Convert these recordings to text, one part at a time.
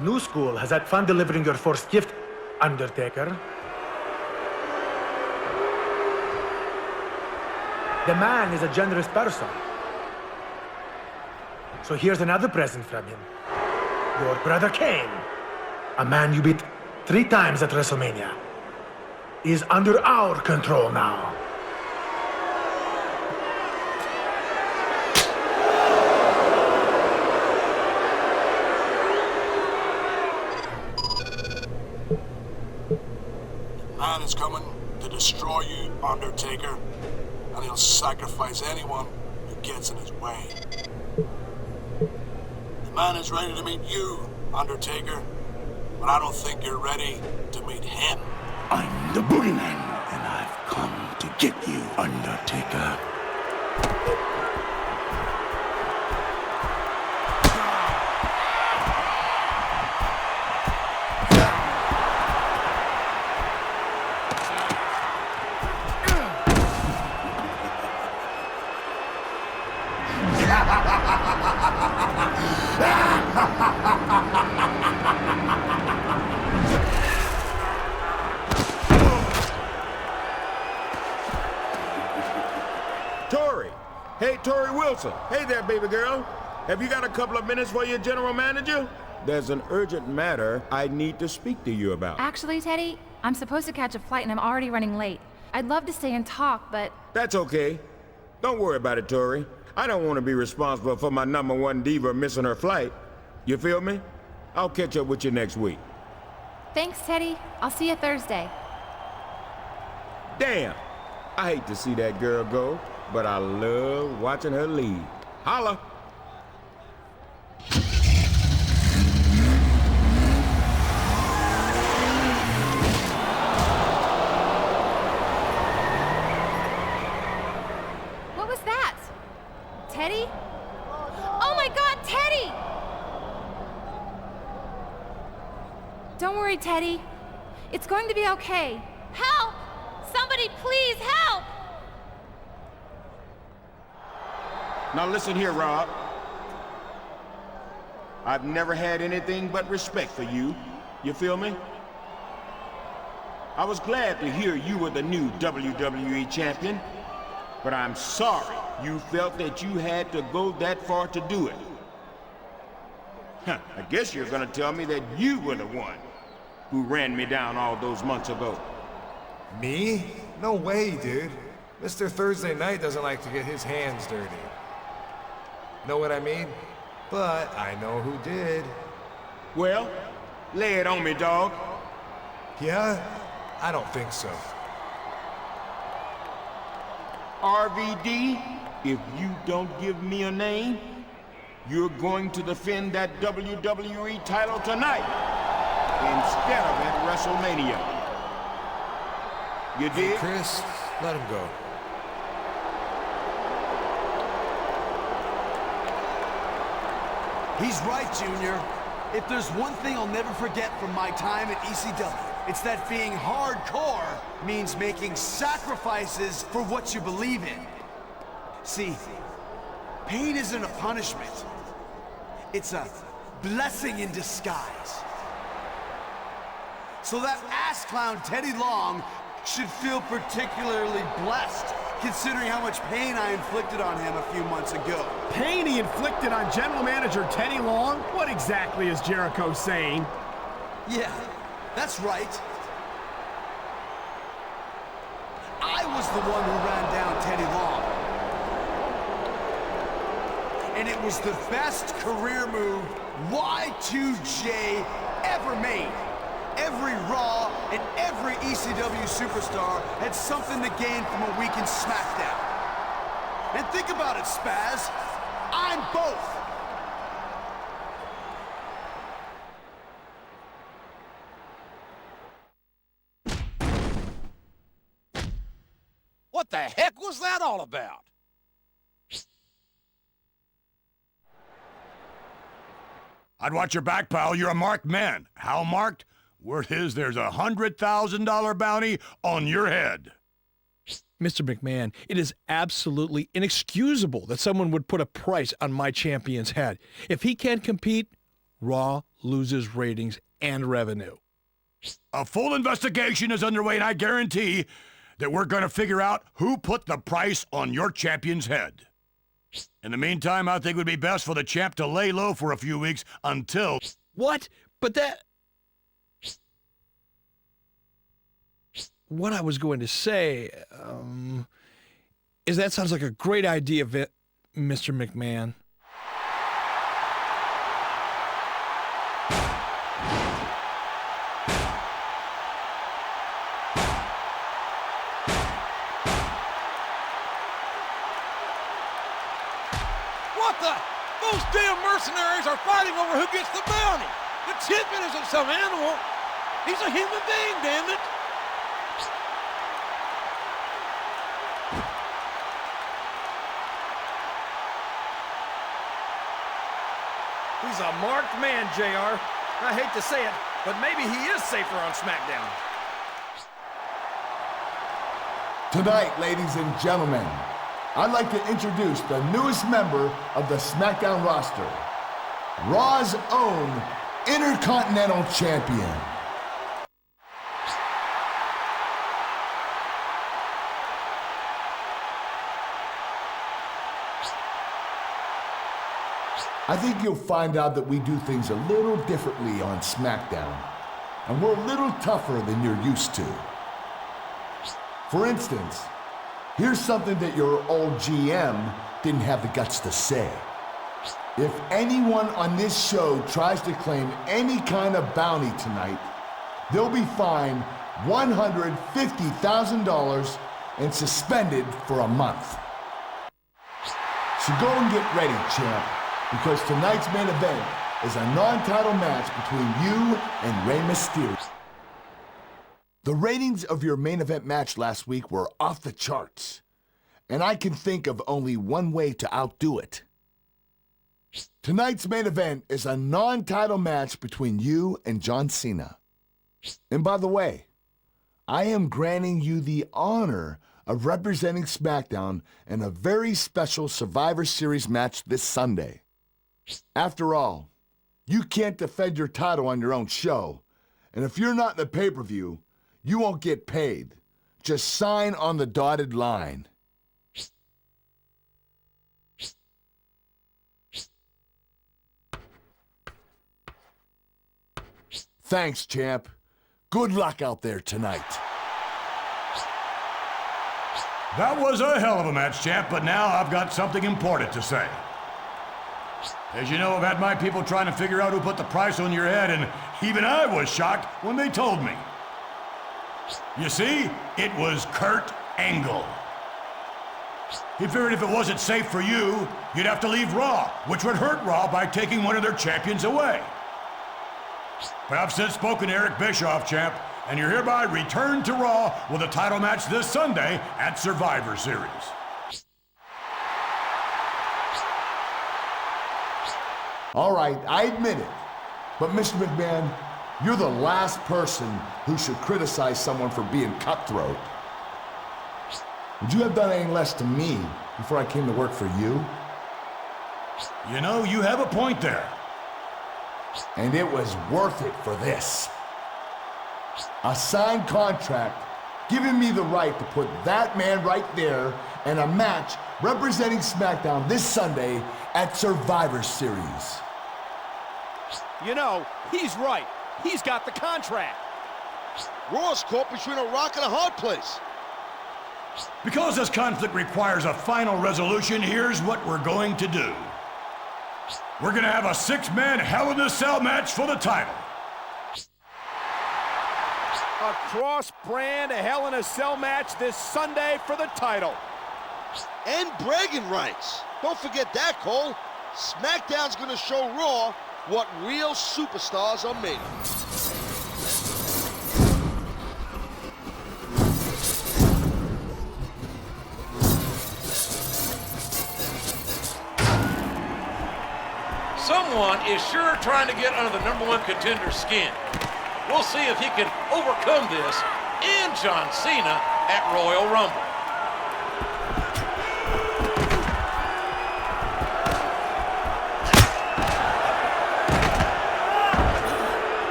New School has had fun delivering your first gift, Undertaker. The man is a generous person. So here's another present from him. Your brother Kane, a man you beat 3 times at WrestleMania, is under our control now. Man is coming to destroy you, Undertaker, and he'll sacrifice anyone who gets in his way. The man is ready to meet you, Undertaker, but I don't think you're ready to meet him. I'm the Boogeyman, and I've come to get you, Undertaker. Tory! Hey, Tory Wilson. Hey there, baby girl. Have you got a couple of minutes for your general manager? There's an urgent matter I need to speak to you about. Actually, Teddy, I'm supposed to catch a flight and I'm already running late. I'd love to stay and talk, but... That's okay. Don't worry about it, Tory. I don't want to be responsible for my #1 diva missing her flight. You feel me? I'll catch up with you next week. Thanks, Teddy. I'll see you Thursday. Damn! I hate to see that girl go, but I love watching her leave. Holla! What was that? Teddy? Oh my God, Teddy! Don't worry, Teddy. It's going to be okay. Help! Somebody please help! Now listen here, Rob. I've never had anything but respect for you. You feel me? I was glad to hear you were the new WWE champion, but I'm sorry you felt that you had to go that far to do it. Huh, I guess you're gonna tell me that you were the one who ran me down all those months ago. Me? No way, dude. Mr. Thursday Night doesn't like to get his hands dirty. Know what I mean? But I know who did. Well, lay it on me, dog. Yeah? I don't think so. RVD, if you don't give me a name, you're going to defend that WWE title tonight instead of at WrestleMania. You Hey, did? Chris, let him go. He's right, Junior. If there's one thing I'll never forget from my time at ECW, it's that being hardcore means making sacrifices for what you believe in. See, pain isn't a punishment. It's a blessing in disguise. So that ass clown Teddy Long should feel particularly blessed, considering how much pain I inflicted on him a few months ago. Pain he inflicted on General Manager Teddy Long? What exactly is Jericho saying? Yeah, that's right. I was the one who ran down Teddy Long. And it was the best career move Y2J ever made. Every Raw and every ECW superstar had something to gain from a week in Smackdown. And think about it, Spaz. I'm both. What the heck was that all about? I'd watch your back, pal. You're a marked man. How marked? Word is there's a $100,000 bounty on your head. Mr. McMahon, it is absolutely inexcusable that someone would put a price on my champion's head. If he can't compete, Raw loses ratings and revenue. A full investigation is underway, and I guarantee that we're going to figure out who put the price on your champion's head. In the meantime, I think it would be best for the champ to lay low for a few weeks until... What? But that... What I was going to say, is that sounds like a great idea, Mr. McMahon. What the? Those damn mercenaries are fighting over who gets the bounty. The champion isn't some animal. He's a human being, damn it. He's a marked man, JR. I hate to say it, but maybe he is safer on Smackdown. Tonight, ladies and gentlemen, I'd like to introduce the newest member of the Smackdown roster, Raw's own Intercontinental Champion. I think you'll find out that we do things a little differently on Smackdown, and we're a little tougher than you're used to. For instance, here's something that your old GM didn't have the guts to say. If anyone on this show tries to claim any kind of bounty tonight, they'll be fined $150,000 and suspended for a month. So go and get ready, champ, because tonight's main event is a non-title match between you and Rey Mysterio. The ratings of your main event match last week were off the charts, and I can think of only one way to outdo it. Tonight's main event is a non-title match between you and John Cena. And by the way, I am granting you the honor of representing SmackDown in a very special Survivor Series match this Sunday. After all, you can't defend your title on your own show, and if you're not in the pay-per-view, you won't get paid. Just sign on the dotted line. Thanks, champ. Good luck out there tonight. That was a hell of a match, champ, but now I've got something important to say. As you know, I've had my people trying to figure out who put the price on your head, and even I was shocked when they told me. You see, it was Kurt Angle. He figured if it wasn't safe for you, you'd have to leave Raw, which would hurt Raw by taking one of their champions away. But I've since spoken to Eric Bischoff, champ, and you're hereby returned to Raw with a title match this Sunday at Survivor Series. All right, I admit it. But Mr. McMahon, you're the last person who should criticize someone for being cutthroat. Would you have done anything less to me before I came to work for you? You know, you have a point there. And it was worth it for this. A signed contract giving me the right to put that man right there in a match representing SmackDown this Sunday at Survivor Series. You know, he's right. He's got the contract. Raw's caught between a rock and a hard place. Because this conflict requires a final resolution, here's what we're going to do. We're going to have a six-man Hell in a Cell match for the title. A cross-brand Hell in a Cell match this Sunday for the title. And bragging rights. Don't forget that, Cole. SmackDown's gonna show Raw what real superstars are made of. Someone is sure trying to get under the #1 contender's skin. We'll see if he can overcome this and John Cena at Royal Rumble.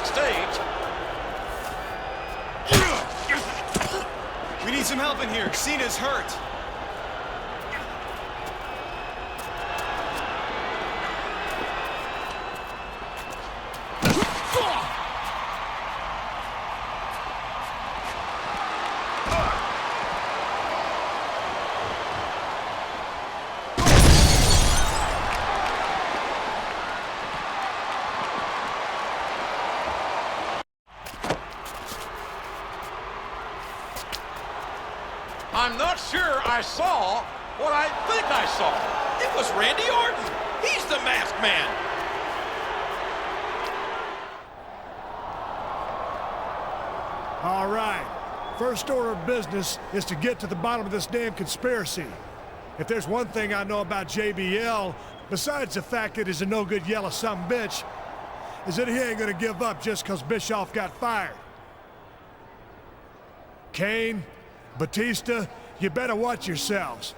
backstage. We need some help in here. Cena's hurt. I'm not sure I saw what I think I saw. It was Randy Orton. He's the masked man. All right. First order of business is to get to the bottom of this damn conspiracy. If there's one thing I know about JBL, besides the fact that he's a no-good yellow sumbitch, is that he ain't gonna give up just because Bischoff got fired. Kane, Batista, you better watch yourselves.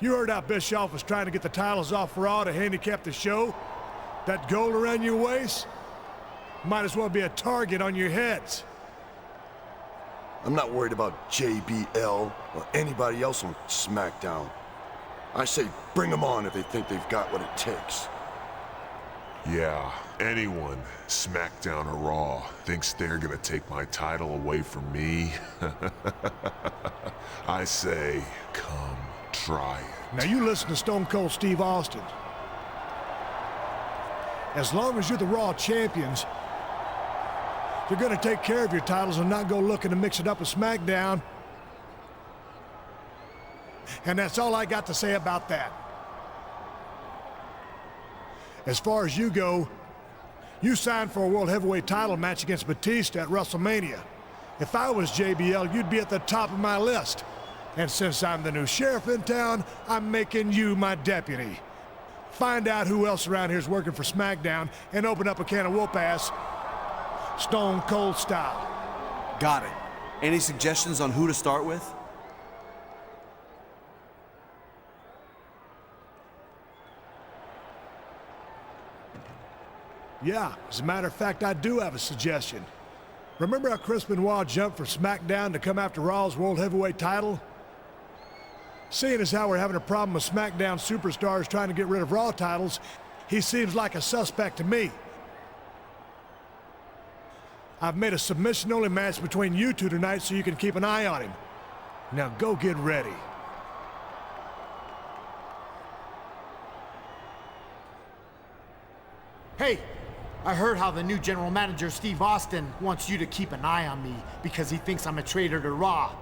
You heard how Bischoff was trying to get the titles off Raw to handicap the show? That gold around your waist? Might as well be a target on your heads. I'm not worried about JBL or anybody else on Smackdown. I say bring them on if they think they've got what it takes. Yeah, anyone, Smackdown or Raw, thinks they're gonna take my title away from me? I say, come try it. Now you listen to Stone Cold Steve Austin. As long as you're the Raw champions, you're gonna take care of your titles and not go looking to mix it up with SmackDown. And that's all I got to say about that. As far as you go, you signed for a World Heavyweight title match against Batista at WrestleMania. If I was JBL, you'd be at the top of my list. And since I'm the new sheriff in town, I'm making you my deputy. Find out who else around here is working for SmackDown and open up a can of whoop-ass, Stone Cold style. Got it. Any suggestions on who to start with? Yeah, as a matter of fact, I do have a suggestion. Remember how Chris Benoit jumped for SmackDown to come after Raw's World Heavyweight title? Seeing as how we're having a problem with SmackDown superstars trying to get rid of Raw titles, he seems like a suspect to me. I've made a submission-only match between you two tonight so you can keep an eye on him. Now go get ready. Hey, I heard how the new general manager, Steve Austin, wants you to keep an eye on me because he thinks I'm a traitor to Raw.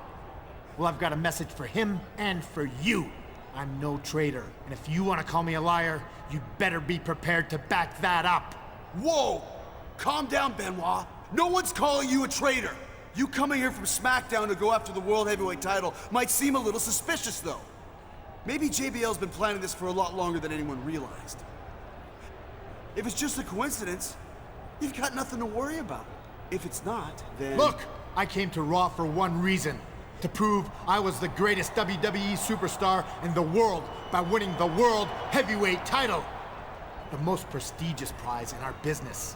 Well, I've got a message for him and for you. I'm no traitor, and if you want to call me a liar, you'd better be prepared to back that up. Whoa! Calm down, Benoit. No one's calling you a traitor. You coming here from SmackDown to go after the World Heavyweight title might seem a little suspicious, though. Maybe JBL's been planning this for a lot longer than anyone realized. If it's just a coincidence, you've got nothing to worry about. If it's not, then... Look, I came to Raw for one reason. To prove I was the greatest WWE superstar in the world by winning the World Heavyweight title. The most prestigious prize in our business.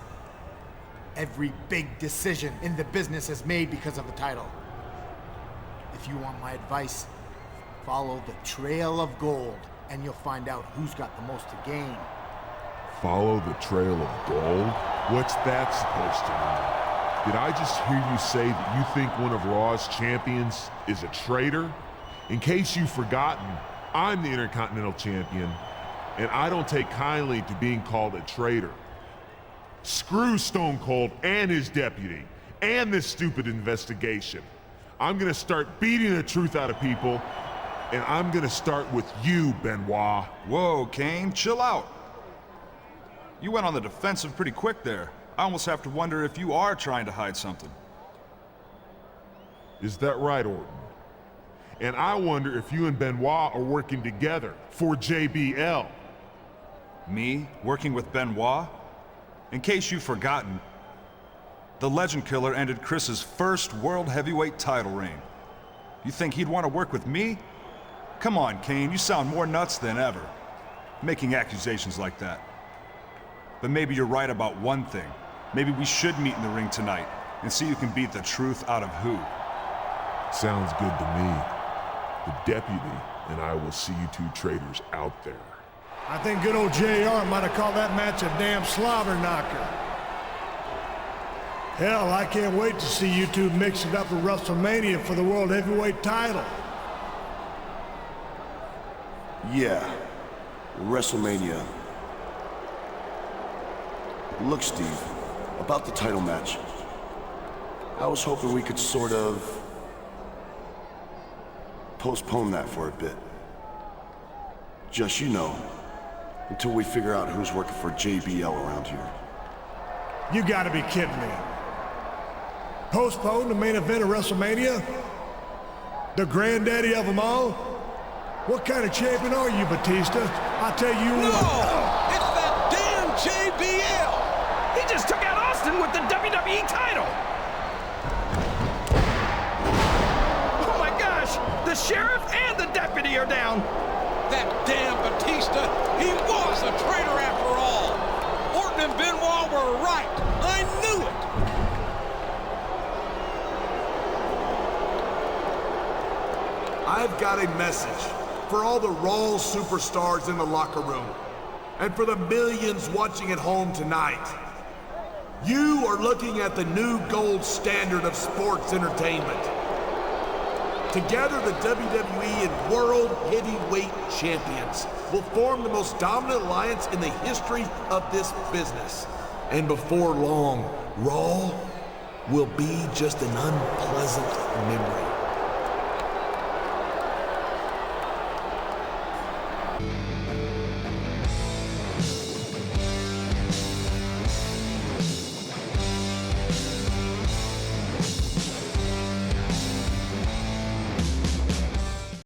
Every big decision in the business is made because of the title. If you want my advice, follow the trail of gold, and you'll find out who's got the most to gain. Follow the trail of gold? What's that supposed to mean? Did I just hear you say that you think one of Raw's champions is a traitor? In case you've forgotten, I'm the Intercontinental Champion, and I don't take kindly to being called a traitor. Screw Stone Cold and his deputy, and this stupid investigation. I'm gonna start beating the truth out of people, and I'm gonna start with you, Benoit. Whoa, Kane, chill out. You went on the defensive pretty quick there. I almost have to wonder if you are trying to hide something. Is that right, Orton? And I wonder if you and Benoit are working together for JBL. Me? Working with Benoit? In case you've forgotten, the Legend Killer ended Chris's first World Heavyweight title reign. You think he'd want to work with me? Come on, Kane, you sound more nuts than ever, making accusations like that. But maybe you're right about one thing. Maybe we should meet in the ring tonight and see who can beat the truth out of who. Sounds good to me. The deputy and I will see you two traitors out there. I think good old JR might have called that match a damn slobber knocker. Hell, I can't wait to see you two mix it up at WrestleMania for the World Heavyweight title. Yeah, WrestleMania. Look, Steve, about the title match. I was hoping we could sort of postpone that for a bit. Just, you know, until we figure out who's working for JBL around here. You gotta be kidding me. Postpone the main event of WrestleMania? The granddaddy of them all? What kind of champion are you, Batista? I tell you No! what. It's that damn JBL! He just took out Austin with the WWE title! Oh my gosh! The sheriff and the deputy are down! That damn Batista, he was a traitor after all. Orton and Benoit were right. I knew it. I've got a message for all the Raw superstars in the locker room, and for the millions watching at home tonight. You are looking at the new gold standard of sports entertainment. Together, the WWE and World Heavyweight Champions will form the most dominant alliance in the history of this business. And before long, Raw will be just an unpleasant memory.